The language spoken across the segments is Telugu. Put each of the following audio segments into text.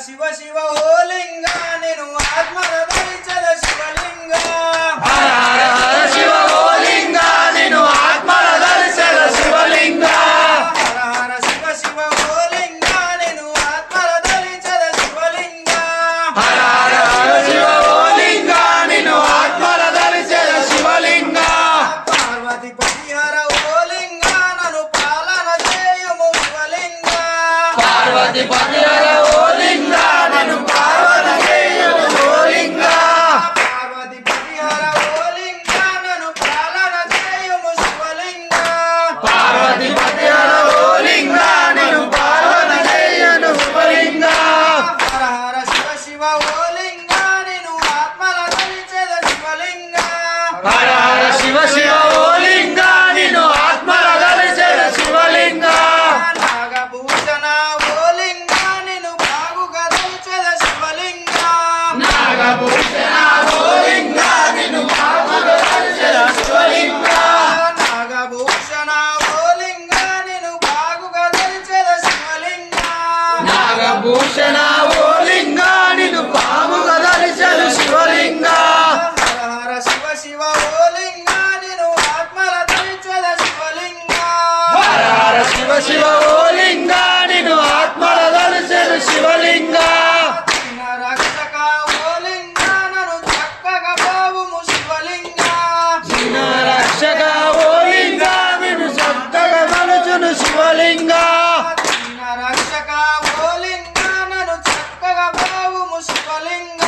శివ శివ ఓ లింగ నేను ఆత్మల ధరించద శివలింగ హర హర హర శివ ఓ లింగ నేను ఆత్మల ధరించద శివలింగ హర హర శివ శివ ఓ లింగ నేను ఆత్మల ధరించద శివలింగ హర హర హర శివ ఓ లింగ నేను ఆత్మల ధరించద శివలింగ పార్వతి పరిహర ఓ లింగ నన్ను పాలన చేయుము శివలింగ పార్వతి పరిహర ఓ లింగ నన్ను పాలన చేయుము శివలింగ పార్వతి పరిహర ఓ లింగ నన్ను పాలన చేయుము శివలింగ పార్వతి పరిహర ఓ లింగ నన్ను పాలన చేయుము శివలింగ హర హర శివ శివ ఓ లింగ నేను ఆత్మల ధరించద శివలింగ హర హర శివ శివ ఓ లింగ నేను ఆత్మల ధరించద శివలింగ నాగభూషణ ఓ లింగ నేను బాగుగా ధరించద శివలింగ నాగభూషణ ఓ లింగ నేను ఆత్మల ధరించద శివలింగ నాగభూషణ ఓ లింగ నేను బాగుగా ధరించద శివలింగ నాగభూషణ ఓ లింగ నేను పాముగా ధరించద శివలింగ హర హర శివ శివ ఓ లింగ నేను ఆత్మల ధరించద శివలింగ హర హర శివ శివ ఓ లింగ నేను ఆత్మల ధరించద శివలింగ దీన రక్షక ఓ లింగ నన్ను చక్కగా బావుము శివలింగ దిన రక్షక ఓ లింగ నేను చక్కగా మలుచును శివలింగ దీన రక్షక ఓ లింగ నన్ను చక్కగా బావుము శివలింగ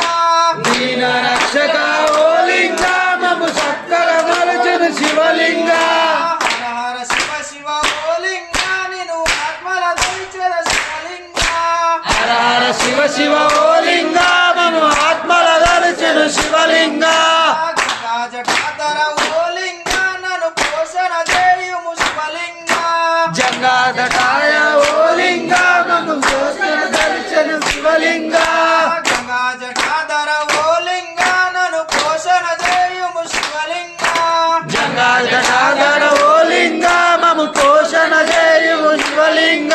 దీన రక్షక ఓ లింగ మము చక్కగా మలుచును శివలింగ హర హర శివ శివ ఓ లింగ నేను ఆత్మల ధరించద శివలింగ హర హర శివ శివ ఓ లింగ మము ఆత్మల ధరించును శివలింగ గంగా జటాధర ఓ లింగ నన్ను పోషణ చేయుము శివలింగ జంగాదటాయ ఓ లింగ మము పోషణ ధరించును శివలింగ గంగా జటాధర ఓ లింగ నన్ను పోషణ చేయుము శివలింగ జంగాదటాధర ఓ లింగ మము పోషణ చేయుము శివలింగ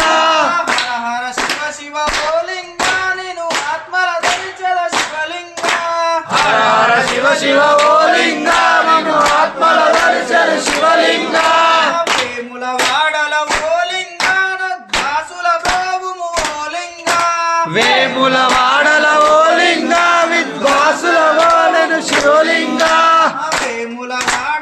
హర హర శివ శివ ఓ లింగ నేను ఆత్మల ధరించద శివలింగ హర హర శివ శివ ఓ లింగ మము ఆత్మల ధరించదు శివలింగ వేముల వాడల ఓ లింగ దాసుల బాబుము ఓ లింగ వేముల వాడల ఓ లింగ విద్వాసుల వాడను శివలింగ వేముల వాడ